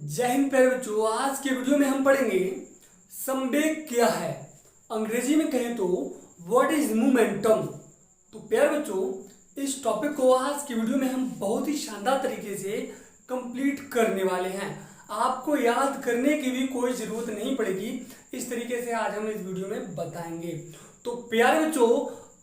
जय हिंद प्यारे बच्चों। आज के वीडियो में हम पढ़ेंगे संवेग क्या है। अंग्रेजी में कहें तो व्हाट इज मोमेंटम। तो प्यारे बच्चों, इस टॉपिक को आज की वीडियो में हम बहुत ही शानदार तरीके से कंप्लीट करने वाले हैं। आपको याद करने की भी कोई ज़रूरत नहीं पड़ेगी। इस तरीके से आज हम इस वीडियो में बताएंगे। तो प्यारे बच्चों,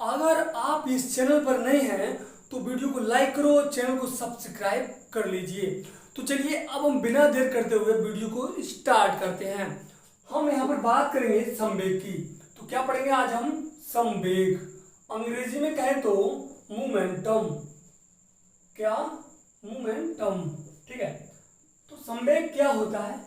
अगर आप इस चैनल पर नए हैं तो वीडियो को लाइक करो और चैनल को सब्सक्राइब कर लीजिए। तो चलिए अब हम बिना देर करते हुए वीडियो को स्टार्ट करते हैं। हम यहाँ पर बात करेंगे संवेग की। तो क्या पढ़ेंगे आज हम? संवेग। अंग्रेजी में कहें तो मोमेंटम। क्या? मोमेंटम। ठीक है। तो संवेग क्या होता है,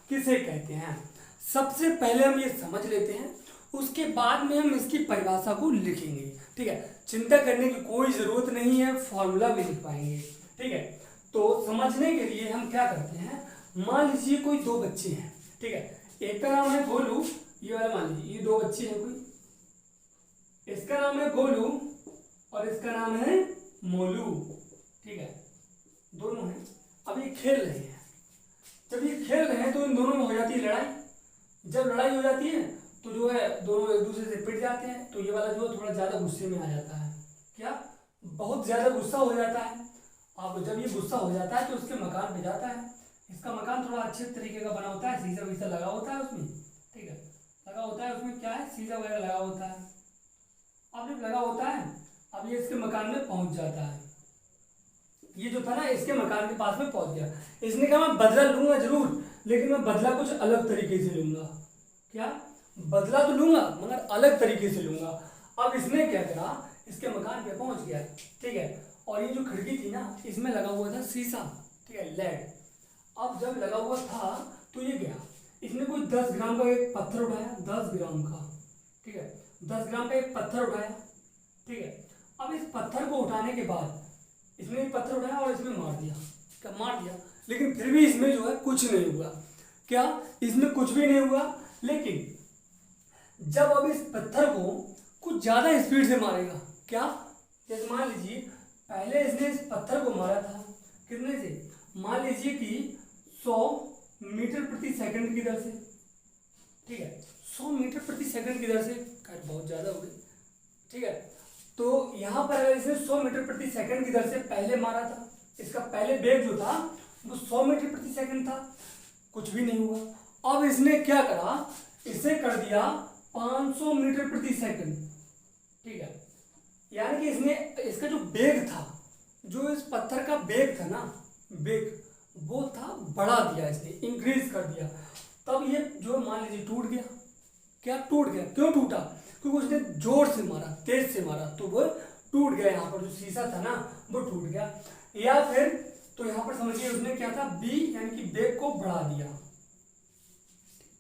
किसे कहते हैं, सबसे पहले हम ये समझ लेते हैं। उसके बाद में हम इसकी परिभाषा को लिखेंगे। ठीक है, चिंता करने की कोई जरूरत नहीं है, फॉर्मूला भी लिख पाएंगे। ठीक है, तो समझने के लिए हम क्या करते हैं, मान लीजिए कोई दो बच्चे हैं। ठीक है, एक का नाम है गोलू, ये वाला मान लीजिए, ये दो बच्चे हैं कोई, इसका नाम है गोलू और इसका नाम है मोलू। ठीक है, दोनों हैं। अब ये खेल रहे हैं। जब ये खेल रहे हैं तो इन दोनों में हो जाती है लड़ाई। जब लड़ाई हो जाती है तो जो है दोनों एक दूसरे से पिट जाते हैं। तो ये वाला जो है थोड़ा ज्यादा गुस्से में आ जाता है। क्या? बहुत ज्यादा गुस्सा हो जाता है। अब जब ये गुस्सा हो जाता है तो उसके मकान पे जाता है। इसका मकान थोड़ा अच्छे तरीके का बना होता है, शीशा वीसा लगा होता है उसमें। ठीक है, लगा होता है उसमें, क्या है, शीशा वगैरह लगा होता है। अब जब लगा होता है, अब ये इसके मकान में पहुंच जाता है। ये जो था ना, इसके मकान के पास में पहुंच गया। इसने कहा मैं बदला लूंगा जरूर, लेकिन मैं बदला कुछ अलग तरीके से लूंगा। क्या? बदला तो लूंगा मगर अलग तरीके से लूंगा। अब इसने क्या करा, इसके मकान पे पहुंच गया। ठीक है, और ये जो खिड़की थी ना, इसमें लगा हुआ था शीशा। ठीक है, लेड। अब जब लगा हुआ था तो ये गया, इसने कोई 10 ग्राम का एक पत्थर उठाया, 10 ग्राम का। ठीक है, 10 ग्राम का एक पत्थर उठाया। ठीक है, अब इस पत्थर को उठाने के बाद इसने एक पत्थर उठाया और इसमें मार दिया। क्या? मार दिया। लेकिन फिर भी इसमें जो है कुछ नहीं हुआ। क्या? इसमें कुछ भी नहीं हुआ। लेकिन जब अब इस पत्थर को कुछ ज्यादा स्पीड से मारेगा, क्या, जैसे मान लीजिए पहले इसने इस पत्थर को मारा था कितने से, मान लीजिए कि 100 मीटर प्रति सेकंड की दर से। ठीक है, 100 मीटर प्रति सेकंड की दर से, खैर बहुत ज्यादा हो गई। ठीक है, तो यहां पर अगर इसने 100 मीटर प्रति सेकंड की दर से पहले मारा था, इसका पहले वेग जो था वो 100 मीटर प्रति सेकंड था, कुछ भी नहीं हुआ। अब इसने क्या करा, इसे कर दिया 500 मीटर प्रति सेकंड। ठीक है, यानी कि इसने इसका जो वेग था, जो इस पत्थर का वेग था ना, वेग वो था बढ़ा दिया, इसने इंक्रीज कर दिया। तब ये जो मान लीजिए टूट गया। क्या? टूट गया। क्यों टूटा? क्योंकि उसने जोर से मारा, तेज से मारा, तो वो टूट गया। यहाँ पर जो शीशा था ना वो टूट गया। या फिर तो यहाँ पर समझिए उसने क्या था, बी यानी कि वेग को बढ़ा दिया,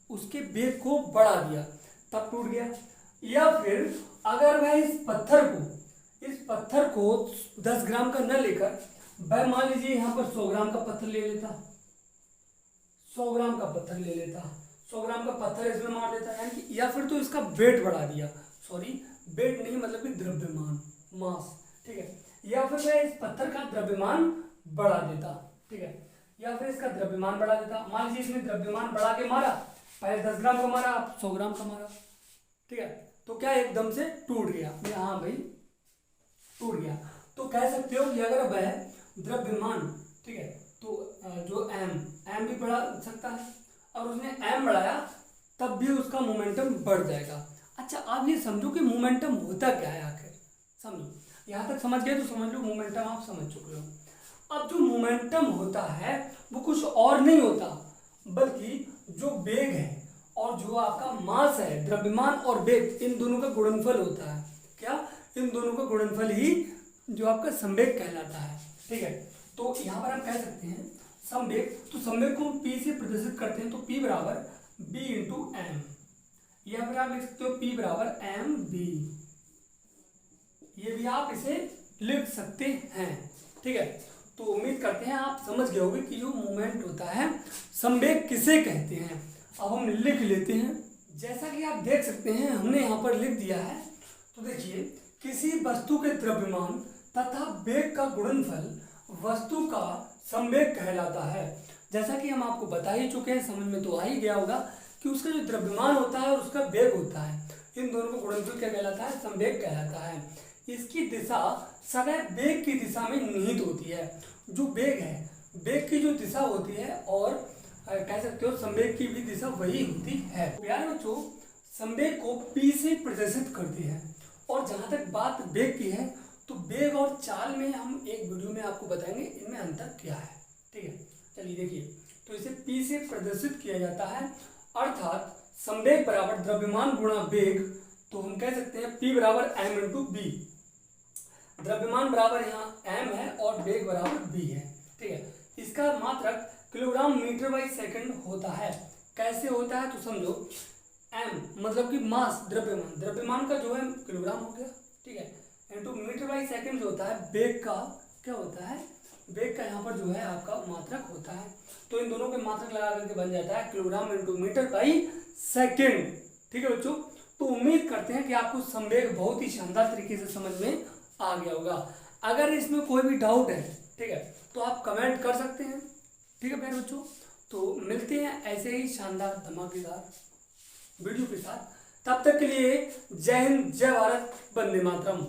उसके वेग को बढ़ा दिया, तब टूट गया। या फिर अगर वह इस पत्थर को 10 ग्राम का न लेकर वह मान लीजिए यहाँ पर 100 ग्राम का पत्थर ले लेता, 100 ग्राम का पत्थर ले लेता, 100 ग्राम का पत्थर इसमें मार देता, यानी कि, या फिर तो इसका वेट बढ़ा दिया, सॉरी वेट नहीं मतलब कि द्रव्यमान, मास। ठीक है, या फिर वह इस पत्थर का द्रव्यमान बढ़ा देता। ठीक है, या फिर इसका द्रव्यमान बढ़ा देता। मान लीजिए इसने द्रव्यमान बढ़ा के मारा, पहले 10 ग्राम का मारा, अब 100 ग्राम का मारा। ठीक है, तो क्या एकदम से टूट गया। हाँ भाई टूट गया। तो कह सकते हो कि अगर वह द्रव्यमान, ठीक है, तो जो एम भी बढ़ा सकता है, और उसने एम बढ़ाया तब भी उसका मोमेंटम बढ़ जाएगा। अच्छा, आप ये समझो कि मोमेंटम होता क्या है आखिर, समझो। यहाँ तक समझ गए तो समझ लो मोमेंटम आप समझ चुके हो। अब जो मोमेंटम होता है वो कुछ और नहीं होता, बल्कि जो वेग है और जो आपका मास है, द्रव्यमान और वेग, इन दोनों का गुणनफल होता है। क्या? इन दोनों का गुणनफल ही जो आपका संवेग कहलाता है। ठीक है, तो यहाँ पर हम कह सकते हैं संवेग। तो संवेग को P से प्रदर्शित करते हैं, तो P बराबर B इंटू एम, या फिर आप लिख सकते हो P बराबर एम बी, ये भी आप इसे लिख सकते हैं। ठीक है, तो उम्मीद करते हैं आप समझ गए होंगे कि जो मूवमेंट होता है संवेग किसे कहते हैं। अब हम लिख लेते हैं। जैसा कि आप देख सकते हैं हमने यहाँ पर लिख दिया है। तो देखिए, किसी वस्तु के द्रव्यमान तथा वेग का गुणनफल वस्तु का संवेग कहलाता है। जैसा कि हम आपको बता ही चुके हैं, समझ में तो आ ही गया होगा कि उसका जो द्रव्यमान होता है और उसका वेग होता है, इन दोनों को गुणनफल क्या कहलाता है? संवेग कहलाता है। इसकी दिशा सदैव वेग की दिशा में निहित होती है। जो वेग है, वेग की जो दिशा होती है और कह सकते हो संवेग की भी दिशा वही होती है। प्यारे बच्चों, संवेग को p से प्रदर्शित करते हैं। और जहाँ तक बात वेग की है, तो वेग और चाल में हम एक वीडियो में आपको बताएंगे इनमें अंतर क्या है। ठीक है, चलिए देखिए, तो इसे p से प्रदर्शित किया जाता है, अर्थात संवेग बराबर द्रव्यमान गुणा वेग। तो हम कह सकते हैं p बराबर m इंटू बी। द्रव्यमान बराबर यहाँ m है और वेग बराबर v है। ठीक है, इसका मात्रक किलोग्राम मीटर बाई सेकंड होता है। कैसे होता है तो समझो, m मतलब कि मास, द्रव्यमान, द्रव्यमान का जो है किलोग्राम हो गया, ठीक है, इंटू मीटर बाई सेकंड जो होता है वेग का क्या होता है? वेग का यहाँ पर जो है आपका मात्रक होता है। तो इन दोनों के मात्रक लगा करके बन जाता है kilogram into metre by second. ठीक है बच्चों, तो उम्मीद करते हैं कि आपको संवेग बहुत ही शानदार तरीके से समझ में आ गया होगा। अगर इसमें कोई भी डाउट है, ठीक है, तो आप कमेंट कर सकते हैं। ठीक है प्यारे बच्चों, तो मिलते हैं ऐसे ही शानदार धमाकेदार वीडियो के साथ। तब तक के लिए जय हिंद, जय भारत, वंदे मातरम।